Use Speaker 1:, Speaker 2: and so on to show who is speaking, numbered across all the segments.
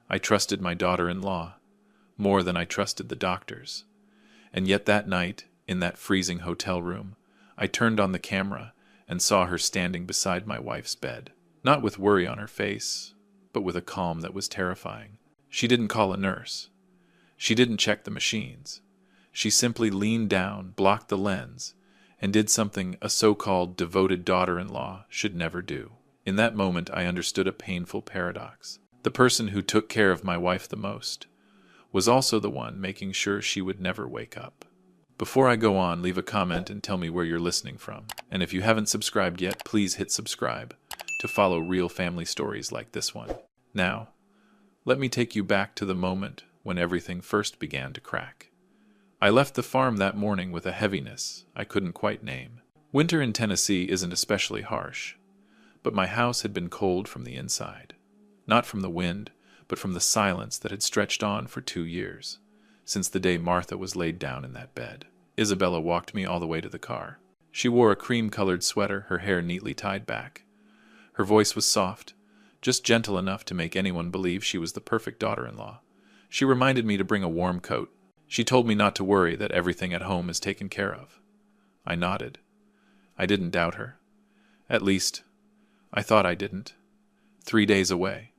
Speaker 1: I trusted my daughter-in-law more than I trusted the doctors. And yet that night, in that freezing hotel room, I turned on the camera and saw her standing beside my wife's bed, not with worry on her face, but with a calm that was terrifying. She didn't call a nurse. She didn't check the machines. She simply leaned down, blocked the lens, and did something a so-called devoted daughter-in-law should never do. In that moment, I understood a painful paradox. The person who took care of my wife the most was also the one making sure she would never wake up. Before I go on, leave a comment and tell me where you're listening from. And if you haven't subscribed yet, please hit subscribe to follow real family stories like this one. Now, let me take you back to the moment when everything first began to crack. I left the farm that morning with a heaviness I couldn't quite name. Winter in Tennessee isn't especially harsh, but my house had been cold from the inside. Not from the wind, but from the silence that had stretched on for 2 years, since the day Martha was laid down in that bed. Isabella walked me all the way to the car. She wore a cream-colored sweater, her hair neatly tied back. Her voice was soft, just gentle enough to make anyone believe she was the perfect daughter-in-law. She reminded me to bring a warm coat. She told me not to worry, that everything at home is taken care of. I nodded. I didn't doubt her. At least, I thought I didn't. 3 days away.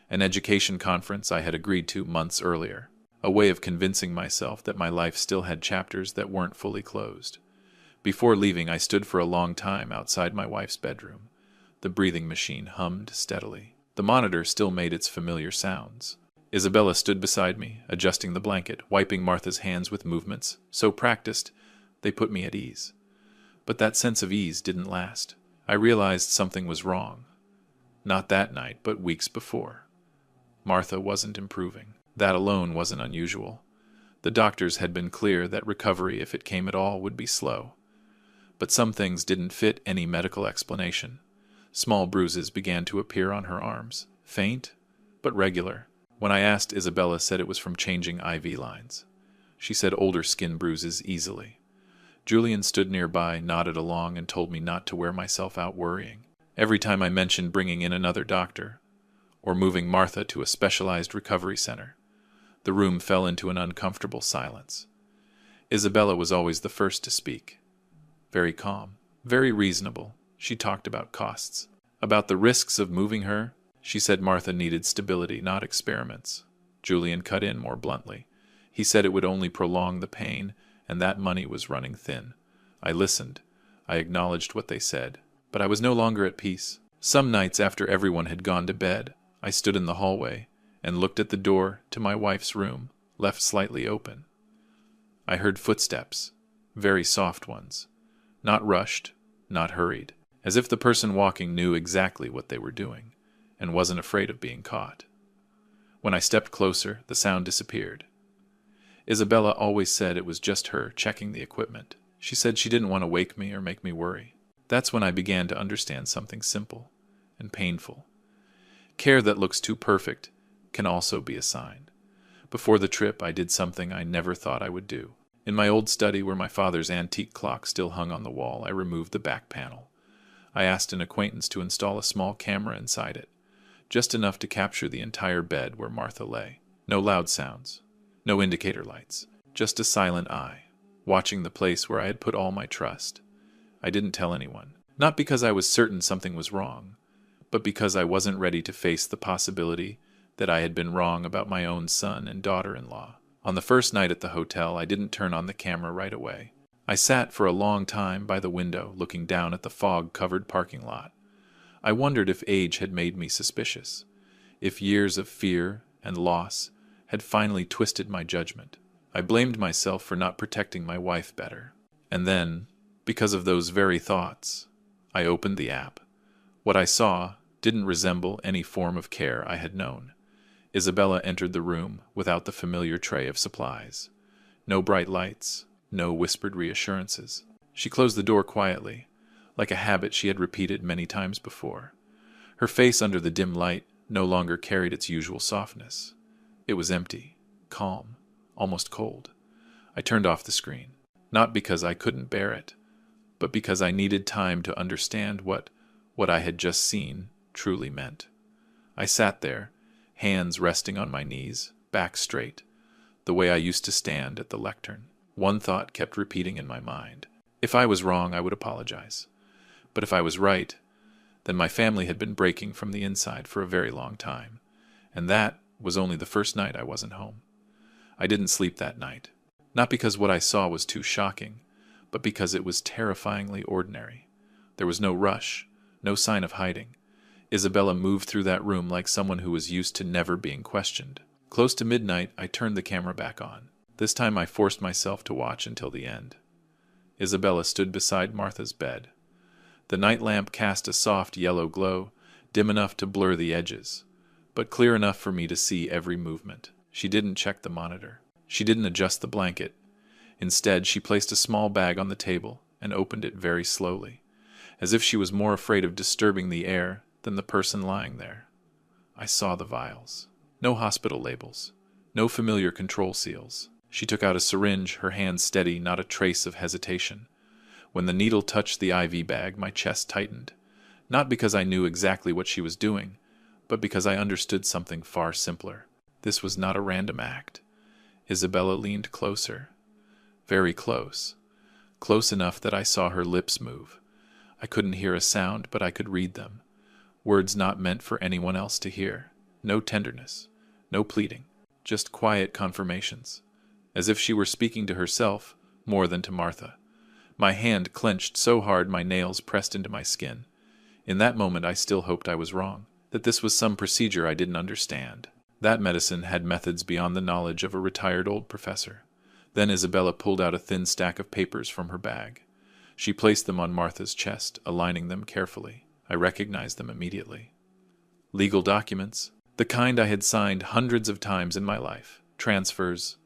Speaker 1: An education conference I had agreed to months earlier. A way of convincing myself that my life still had chapters that weren't fully closed. Before leaving, I stood for a long time outside my wife's bedroom. The breathing machine hummed steadily. The monitor still made its familiar sounds. Isabella stood beside me, adjusting the blanket, wiping Martha's hands with movements so practiced they put me at ease. But that sense of ease didn't last. I realized something was wrong. Not that night, but weeks before. Martha wasn't improving. That alone wasn't unusual. The doctors had been clear that recovery, if it came at all, would be slow. But some things didn't fit any medical explanation. Small bruises began to appear on her arms, faint, but regular. When I asked, Isabella said it was from changing IV lines. She said older skin bruises easily. Julian stood nearby, nodded along, and told me not to wear myself out worrying. Every time I mentioned bringing in another doctor, or moving Martha to a specialized recovery center, the room fell into an uncomfortable silence. Isabella was always the first to speak. Very calm, very reasonable. She talked about costs, about the risks of moving her. She said Martha needed stability, not experiments. Julian cut in more bluntly. He said it would only prolong the pain, and that money was running thin. I listened. I acknowledged what they said, but I was no longer at peace. Some nights after everyone had gone to bed, I stood in the hallway and looked at the door to my wife's room, left slightly open. I heard footsteps, very soft ones, not rushed, not hurried, as if the person walking knew exactly what they were doing and wasn't afraid of being caught. When I stepped closer, the sound disappeared. Isabella always said it was just her checking the equipment. She said she didn't want to wake me or make me worry. That's when I began to understand something simple and painful. Care that looks too perfect can also be a sign. Before the trip, I did something I never thought I would do. In my old study, where my father's antique clock still hung on the wall, I removed the back panel. I asked an acquaintance to install a small camera inside it, just enough to capture the entire bed where Martha lay. No loud sounds, no indicator lights, just a silent eye, watching the place where I had put all my trust. I didn't tell anyone, not because I was certain something was wrong, but because I wasn't ready to face the possibility that I had been wrong about my own son and daughter-in-law. On the first night at the hotel, I didn't turn on the camera right away. I sat for a long time by the window, looking down at the fog-covered parking lot. I wondered if age had made me suspicious, if years of fear and loss had finally twisted my judgment. I blamed myself for not protecting my wife better. And then, because of those very thoughts, I opened the app. What I saw didn't resemble any form of care I had known. Isabella entered the room without the familiar tray of supplies. No bright lights, no whispered reassurances. She closed the door quietly, like a habit she had repeated many times before. Her face under the dim light no longer carried its usual softness. It was empty, calm, almost cold. I turned off the screen, not because I couldn't bear it, but because I needed time to understand what I had just seen truly meant. I sat there, hands resting on my knees, back straight, the way I used to stand at the lectern. One thought kept repeating in my mind. If I was wrong, I would apologize. But if I was right, then my family had been breaking from the inside for a very long time, and that was only the first night I wasn't home. I didn't sleep that night, not because what I saw was too shocking, but because it was terrifyingly ordinary. There was no rush, no sign of hiding. Isabella moved through that room like someone who was used to never being questioned. Close to midnight, I turned the camera back on. This time I forced myself to watch until the end. Isabella stood beside Martha's bed. The night lamp cast a soft yellow glow, dim enough to blur the edges, but clear enough for me to see every movement. She didn't check the monitor. She didn't adjust the blanket. Instead, she placed a small bag on the table and opened it very slowly, as if she was more afraid of disturbing the air than the person lying there. I saw the vials. No hospital labels. No familiar control seals. She took out a syringe, her hand steady, not a trace of hesitation. When the needle touched the IV bag, my chest tightened. Not because I knew exactly what she was doing, but because I understood something far simpler. This was not a random act. Isabella leaned closer. Very close. Close enough that I saw her lips move. I couldn't hear a sound, but I could read them. Words not meant for anyone else to hear. No tenderness. No pleading. Just quiet confirmations. As if she were speaking to herself more than to Martha. My hand clenched so hard my nails pressed into my skin. In that moment I still hoped I was wrong, that this was some procedure I didn't understand. That medicine had methods beyond the knowledge of a retired old professor. Then Isabella pulled out a thin stack of papers from her bag. She placed them on Martha's chest, aligning them carefully. I recognized them immediately. Legal documents, the kind I had signed hundreds of times in my life. Transfers,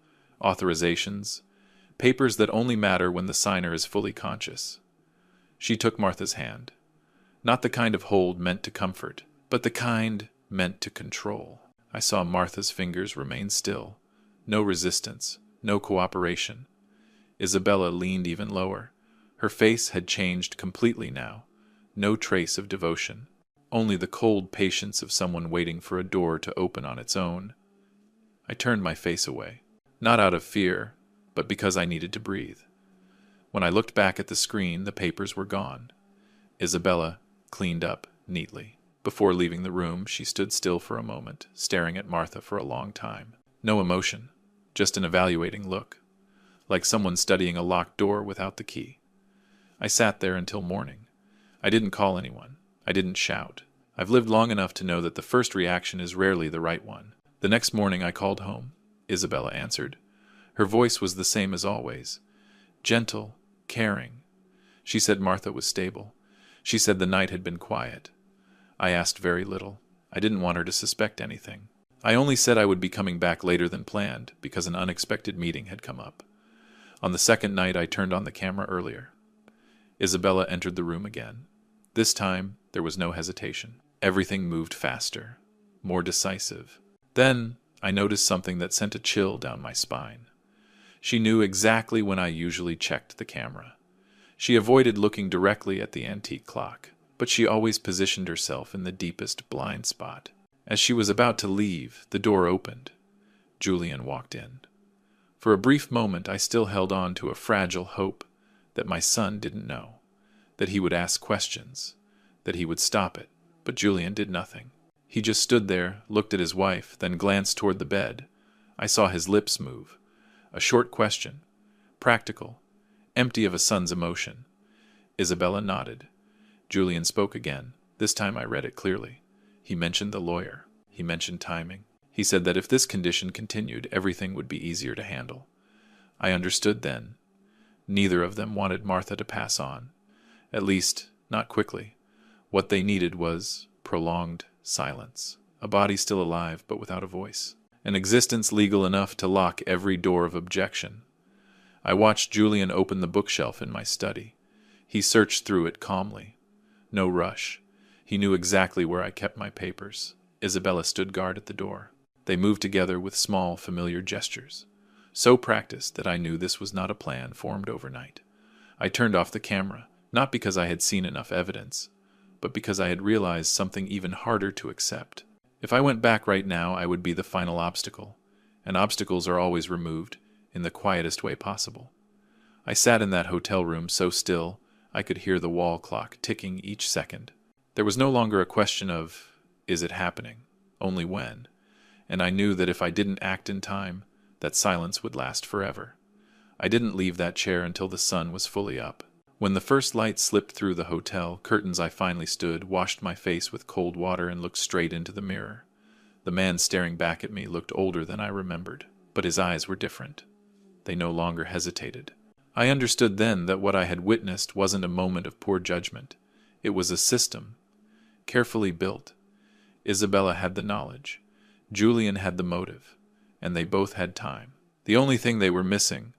Speaker 1: authorizations, papers that only matter when the signer is fully conscious. She took Martha's hand. Not the kind of hold meant to comfort, but the kind meant to control. I saw Martha's fingers remain still. No resistance, no cooperation. Isabella leaned even lower. Her face had changed completely now. No trace of devotion. Only the cold patience of someone waiting for a door to open on its own. I turned my face away. Not out of fear, but because I needed to breathe. When I looked back at the screen, the papers were gone. Isabella cleaned up neatly. Before leaving the room, she stood still for a moment, staring at Martha for a long time. No emotion, just an evaluating look, like someone studying a locked door without the key. I sat there until morning. I didn't call anyone. I didn't shout. I've lived long enough to know that the first reaction is rarely the right one. The next morning I called home. Isabella answered. Her voice was the same as always. Gentle, caring. She said Martha was stable. She said the night had been quiet. I asked very little. I didn't want her to suspect anything. I only said I would be coming back later than planned, because an unexpected meeting had come up. On the second night I turned on the camera earlier. Isabella entered the room again. This time there was no hesitation. Everything moved faster, more decisive. Then I noticed something that sent a chill down my spine. She knew exactly when I usually checked the camera. She avoided looking directly at the antique clock, but she always positioned herself in the deepest blind spot. As she was about to leave, the door opened. Julian walked in. For a brief moment I still held on to a fragile hope that my son didn't know, that he would ask questions, that he would stop it, but Julian did nothing. He just stood there, looked at his wife, then glanced toward the bed. I saw his lips move. A short question, practical, empty of a son's emotion. Isabella nodded. Julian spoke again. This time I read it clearly. He mentioned the lawyer. He mentioned timing. He said that if this condition continued, everything would be easier to handle. I understood then. Neither of them wanted Martha to pass on. At least, not quickly. What they needed was prolonged silence. A body still alive, but without a voice. An existence legal enough to lock every door of objection. I watched Julian open the bookshelf in my study. He searched through it calmly. No rush. He knew exactly where I kept my papers. Isabella stood guard at the door. They moved together with small, familiar gestures. So practiced that I knew this was not a plan formed overnight. I turned off the camera, not because I had seen enough evidence, but because I had realized something even harder to accept. If I went back right now, I would be the final obstacle, and obstacles are always removed in the quietest way possible. I sat in that hotel room so still I could hear the wall clock ticking each second. There was no longer a question of, is it happening? Only when. And I knew that if I didn't act in time, that silence would last forever. I didn't leave that chair until the sun was fully up. When the first light slipped through the hotel curtains, I finally stood, washed my face with cold water, and looked straight into the mirror. The man staring back at me looked older than I remembered, but his eyes were different. They no longer hesitated. I understood then that what I had witnessed wasn't a moment of poor judgment. It was a system, carefully built. Isabella had the knowledge. Julian had the motive, and they both had time. The only thing they were missing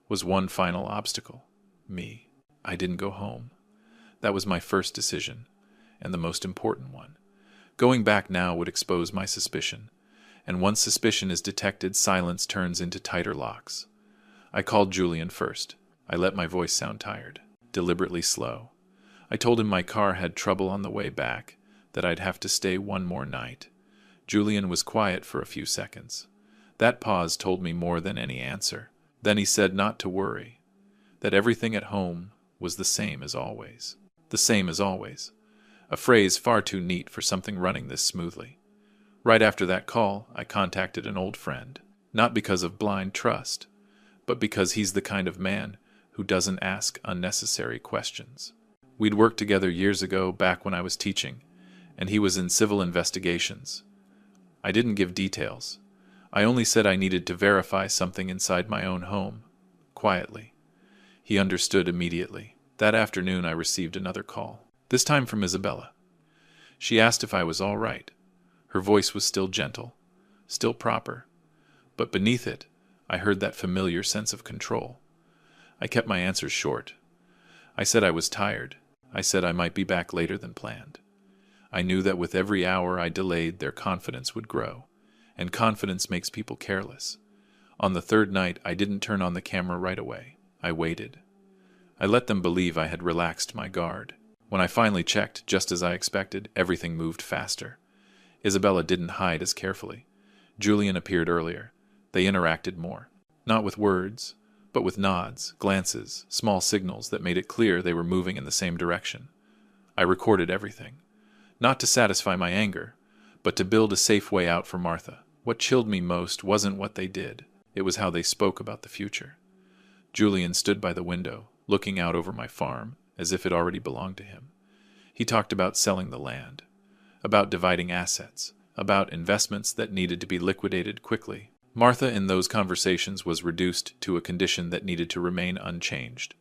Speaker 1: was one final obstacle: me. I didn't go home. That was my first decision, and the most important one. Going back now would expose my suspicion, and once suspicion is detected, silence turns into tighter locks. I called Julian first. I let my voice sound tired, deliberately slow. I told him my car had trouble on the way back, that I'd have to stay one more night. Julian was quiet for a few seconds. That pause told me more than any answer. Then he said not to worry, that everything at home was the same as always. The same as always. A phrase far too neat for something running this smoothly. Right after that call, I contacted an old friend, not because of blind trust, but because he's the kind of man who doesn't ask unnecessary questions. We'd worked together years ago, back when I was teaching, and he was in civil investigations. I didn't give details. I only said I needed to verify something inside my own home, quietly. He understood immediately. That afternoon I received another call, this time from Isabella. She asked if I was all right. Her voice was still gentle, still proper, but beneath it I heard that familiar sense of control. I kept my answers short. I said I was tired. I said I might be back later than planned. I knew that with every hour I delayed, their confidence would grow, and confidence makes people careless. On the third night, I didn't turn on the camera right away. I waited. I let them believe I had relaxed my guard. When I finally checked, just as I expected, everything moved faster. Isabella didn't hide as carefully. Julian appeared earlier. They interacted more. Not with words, but with nods, glances, small signals that made it clear they were moving in the same direction. I recorded everything. Not to satisfy my anger, but to build a safe way out for Martha. What chilled me most wasn't what they did. It was how they spoke about the future. Julian stood by the window, looking out over my farm, as if it already belonged to him. He talked about selling the land, about dividing assets, about investments that needed to be liquidated quickly. Martha in those conversations was reduced to a condition that needed to remain unchanged.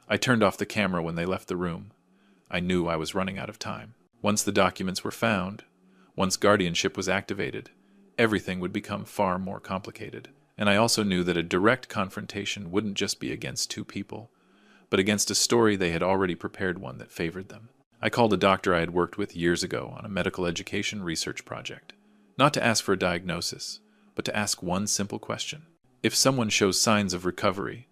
Speaker 1: I turned off the camera when they left the room. I knew I was running out of time. Once the documents were found, once guardianship was activated, everything would become far more complicated. And I also knew that a direct confrontation wouldn't just be against two people, but against a story they had already prepared, one that favored them. I called a doctor I had worked with years ago on a medical education research project, not to ask for a diagnosis, but to ask one simple question. If someone shows signs of recovery,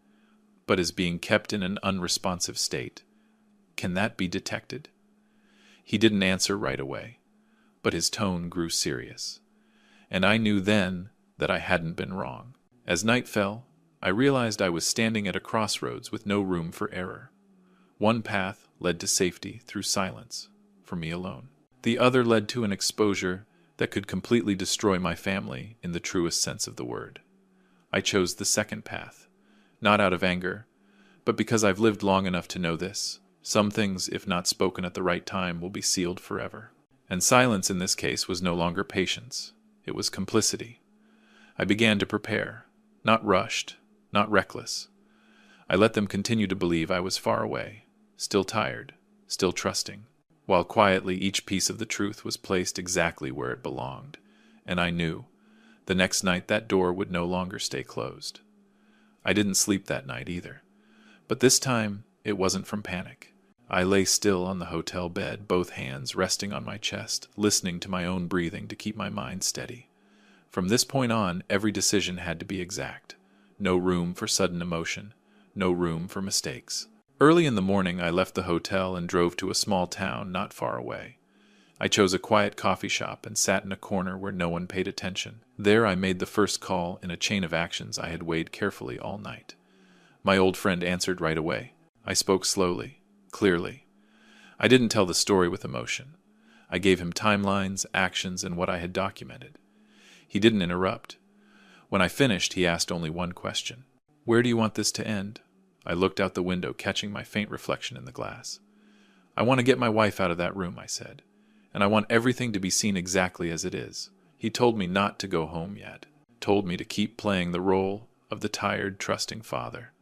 Speaker 1: but is being kept in an unresponsive state, can that be detected? He didn't answer right away, but his tone grew serious. And I knew then that I hadn't been wrong. As night fell, I realized I was standing at a crossroads with no room for error. One path led to safety through silence, for me alone. The other led to an exposure that could completely destroy my family in the truest sense of the word. I chose the second path, not out of anger, but because I've lived long enough to know this. Some things, if not spoken at the right time, will be sealed forever. And silence in this case was no longer patience. It was complicity. I began to prepare, not rushed, not reckless. I let them continue to believe I was far away, still tired, still trusting, while quietly each piece of the truth was placed exactly where it belonged. And I knew, the next night that door would no longer stay closed. I didn't sleep that night either, but this time it wasn't from panic. I lay still on the hotel bed, both hands resting on my chest, listening to my own breathing to keep my mind steady. From this point on, every decision had to be exact. No room for sudden emotion, no room for mistakes. Early in the morning, I left the hotel and drove to a small town not far away. I chose a quiet coffee shop and sat in a corner where no one paid attention. There I made the first call in a chain of actions I had weighed carefully all night. My old friend answered right away. I spoke slowly, clearly. I didn't tell the story with emotion. I gave him timelines, actions, and what I had documented. He didn't interrupt. When I finished, he asked only one question. "Where do you want this to end?" I looked out the window, catching my faint reflection in the glass. "I want to get my wife out of that room," I said, "and I want everything to be seen exactly as it is." He told me not to go home yet, told me to keep playing the role of the tired, trusting father.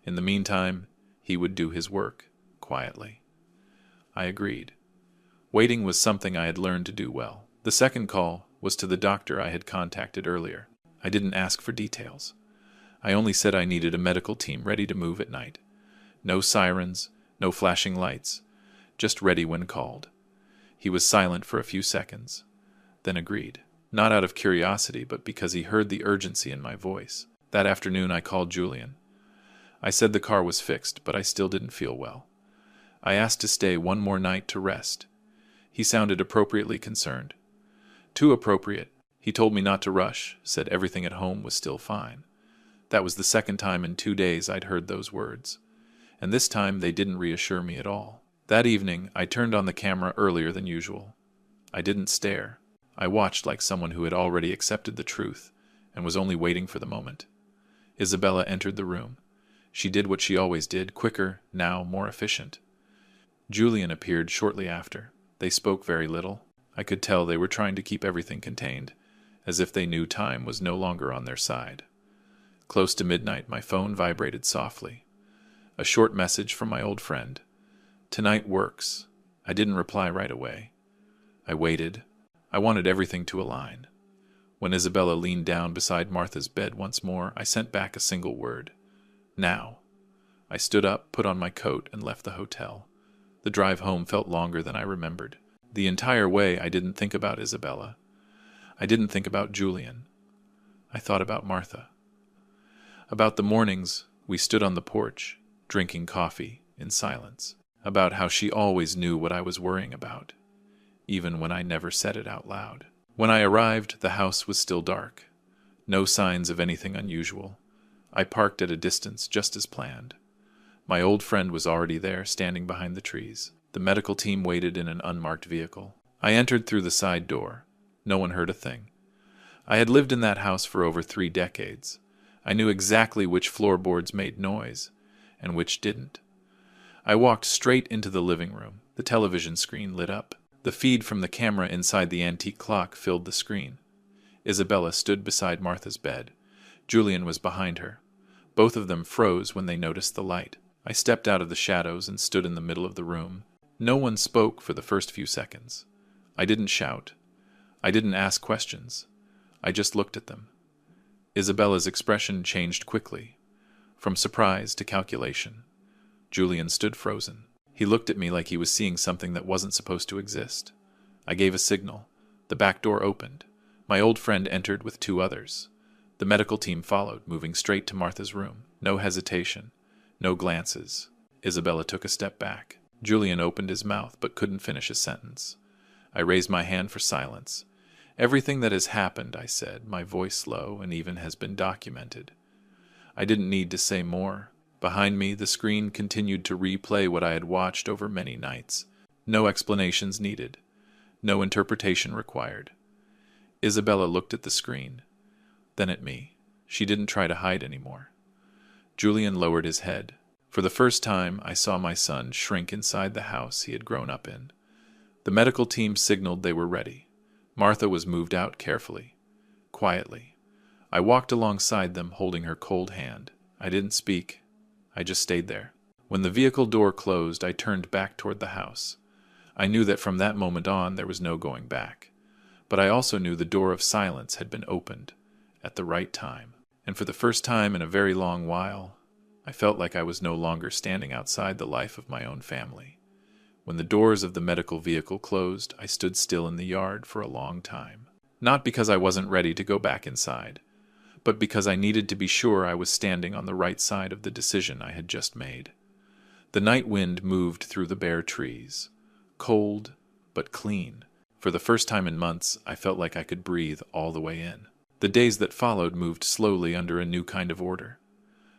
Speaker 1: In the meantime, he would do his work, quietly. I agreed. Waiting was something I had learned to do well. The second call was to the doctor I had contacted earlier. I didn't ask for details. I only said I needed a medical team ready to move at night. No sirens, no flashing lights, just ready when called. He was silent for a few seconds, then agreed. Not out of curiosity, but because he heard the urgency in my voice. That afternoon I called Julian. I said the car was fixed, but I still didn't feel well. I asked to stay one more night to rest. He sounded appropriately concerned. Too appropriate. He told me not to rush, said everything at home was still fine. That was the second time in 2 days I'd heard those words. And this time they didn't reassure me at all. That evening, I turned on the camera earlier than usual. I didn't stare. I watched like someone who had already accepted the truth and was only waiting for the moment. Isabella entered the room. She did what she always did, quicker, now more efficient. Julian appeared shortly after. They spoke very little. I could tell they were trying to keep everything contained, as if they knew time was no longer on their side. Close to midnight, my phone vibrated softly. A short message from my old friend. "Tonight works." I didn't reply right away. I waited. I wanted everything to align. When Isabella leaned down beside Martha's bed once more, I sent back a single word. "Now." I stood up, put on my coat, and left the hotel. The drive home felt longer than I remembered. The entire way I didn't think about Isabella. I didn't think about Julian. I thought about Martha. About the mornings we stood on the porch, drinking coffee in silence. About how she always knew what I was worrying about, even when I never said it out loud. When I arrived, the house was still dark. No signs of anything unusual. I parked at a distance just as planned. My old friend was already there, standing behind the trees. The medical team waited in an unmarked vehicle. I entered through the side door. No one heard a thing. I had lived in that house for over 3 decades. I knew exactly which floorboards made noise and which didn't. I walked straight into the living room. The television screen lit up. The feed from the camera inside the antique clock filled the screen. Isabella stood beside Martha's bed. Julian was behind her. Both of them froze when they noticed the light. I stepped out of the shadows and stood in the middle of the room. No one spoke for the first few seconds. I didn't shout. I didn't ask questions. I just looked at them. Isabella's expression changed quickly, from surprise to calculation. Julian stood frozen. He looked at me like he was seeing something that wasn't supposed to exist. I gave a signal. The back door opened. My old friend entered with 2 others. The medical team followed, moving straight to Martha's room. No hesitation. No glances. Isabella took a step back. Julian opened his mouth but couldn't finish a sentence. I raised my hand for silence. "Everything that has happened," I said, my voice low and even, "has been documented." I didn't need to say more. Behind me, the screen continued to replay what I had watched over many nights. No explanations needed. No interpretation required. Isabella looked at the screen, then at me. She didn't try to hide anymore. Julian lowered his head. For the first time, I saw my son shrink inside the house he had grown up in. The medical team signaled they were ready. Martha was moved out carefully, quietly. I walked alongside them, holding her cold hand. I didn't speak. I just stayed there. When the vehicle door closed, I turned back toward the house. I knew that from that moment on there was no going back. But I also knew the door of silence had been opened at the right time. And for the first time in a very long while, I felt like I was no longer standing outside the life of my own family. When the doors of the medical vehicle closed, I stood still in the yard for a long time. Not because I wasn't ready to go back inside, but because I needed to be sure I was standing on the right side of the decision I had just made. The night wind moved through the bare trees, cold but clean, For the first time in months, I felt like I could breathe all the way in. The days that followed moved slowly under a new kind of order.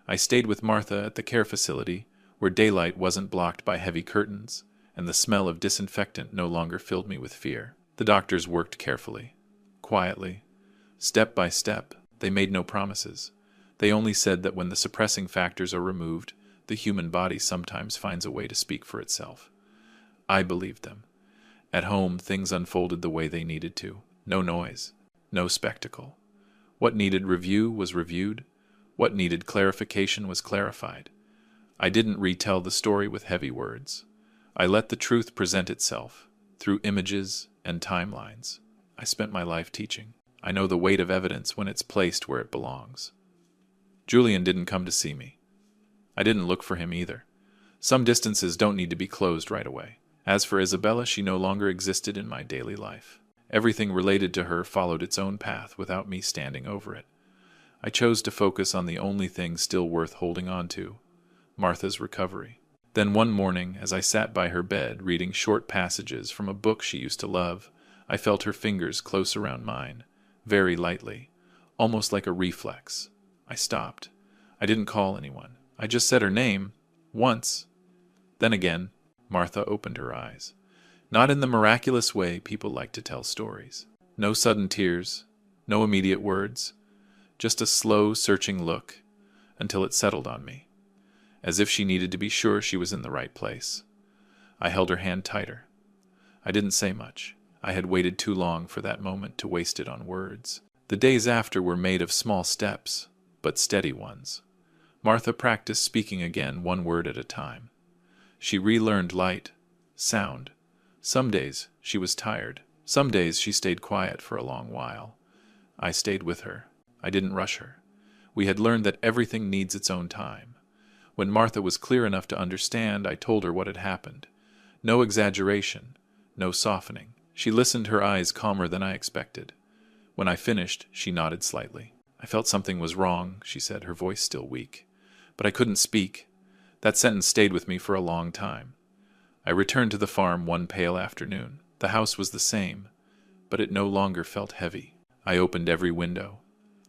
Speaker 1: I stayed with Martha at the care facility, where daylight wasn't blocked by heavy curtains, and the smell of disinfectant no longer filled me with fear. The doctors worked carefully, quietly, step by step. They made no promises. They only said that when the suppressing factors are removed, the human body sometimes finds a way to speak for itself. I believed them. At home, things unfolded the way they needed to. No noise, no spectacle. What needed review was reviewed. What needed clarification was clarified. I didn't retell the story with heavy words. I let the truth present itself, through images and timelines. I spent my life teaching. I know the weight of evidence when it's placed where it belongs. Julian didn't come to see me. I didn't look for him either. Some distances don't need to be closed right away. As for Isabella, she no longer existed in my daily life. Everything related to her followed its own path without me standing over it. I chose to focus on the only thing still worth holding on to, Martha's recovery. Then one morning, as I sat by her bed reading short passages from a book she used to love, I felt her fingers close around mine, very lightly, almost like a reflex. I stopped. I didn't call anyone. I just said her name, once. Then again, Martha opened her eyes. Not in the miraculous way people like to tell stories. No sudden tears, no immediate words, just a slow, searching look, until it settled on me, as if she needed to be sure she was in the right place. I held her hand tighter. I didn't say much. I had waited too long for that moment to waste it on words. The days after were made of small steps, but steady ones. Martha practiced speaking again, one word at a time. She relearned light, sound. Some days she was tired. Some days she stayed quiet for a long while. I stayed with her. I didn't rush her. We had learned that everything needs its own time. When Martha was clear enough to understand, I told her what had happened. No exaggeration, no softening. She listened, her eyes calmer than I expected. When I finished, she nodded slightly. I felt something was wrong, she said, her voice still weak. But I couldn't speak. That sentence stayed with me for a long time. I returned to the farm one pale afternoon. The house was the same, but it no longer felt heavy. I opened every window.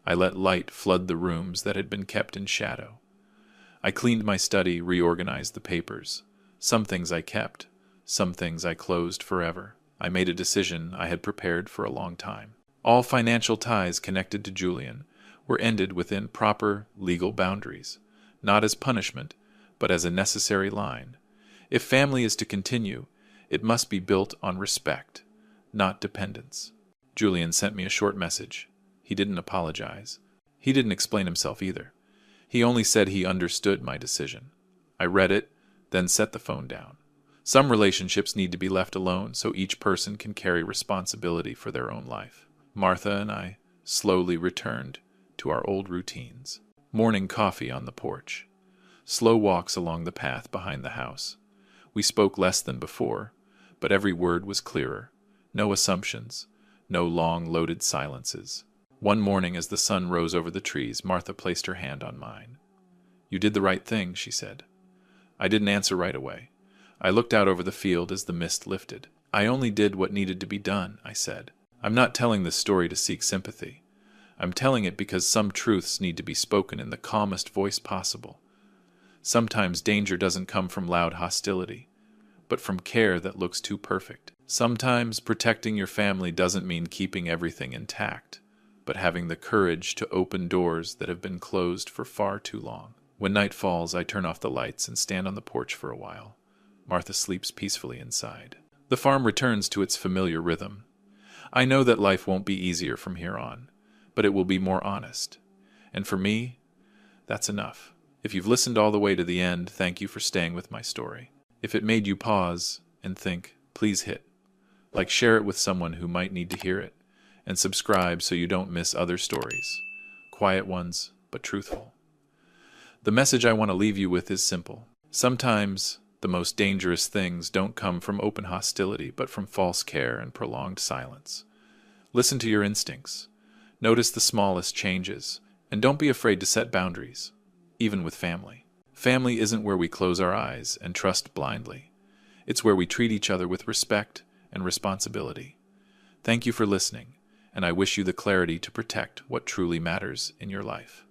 Speaker 1: I let light flood the rooms that had been kept in shadow. I cleaned my study, reorganized the papers. Some things I kept, some things I closed forever. I made a decision I had prepared for a long time. All financial ties connected to Julian were ended within proper legal boundaries, not as punishment, but as a necessary line. If family is to continue, it must be built on respect, not dependence. Julian sent me a short message. He didn't apologize. He didn't explain himself either. He only said he understood my decision. I read it, then set the phone down. Some relationships need to be left alone so each person can carry responsibility for their own life. Martha and I slowly returned to our old routines. Morning coffee on the porch. Slow walks along the path behind the house. We spoke less than before, but every word was clearer. No assumptions, no long, loaded silences. One morning as the sun rose over the trees, Martha placed her hand on mine. "You did the right thing," she said. I didn't answer right away. I looked out over the field as the mist lifted. "I only did what needed to be done," I said. "I'm not telling this story to seek sympathy. I'm telling it because some truths need to be spoken in the calmest voice possible. Sometimes danger doesn't come from loud hostility, but from care that looks too perfect. Sometimes protecting your family doesn't mean keeping everything intact, but having the courage to open doors that have been closed for far too long. When night falls, I turn off the lights and stand on the porch for a while. Martha sleeps peacefully inside. The farm returns to its familiar rhythm. I know that life won't be easier from here on, but it will be more honest. And for me, that's enough. If you've listened all the way to the end, thank you for staying with my story. If it made you pause and think, please hit. Share it with someone who might need to hear it. And subscribe so you don't miss other stories. Quiet ones, but truthful. The message I want to leave you with is simple. Sometimes the most dangerous things don't come from open hostility, but from false care and prolonged silence. Listen to your instincts. Notice the smallest changes, and don't be afraid to set boundaries, even with family. Family isn't where we close our eyes and trust blindly. It's where we treat each other with respect and responsibility. Thank you for listening, and I wish you the clarity to protect what truly matters in your life.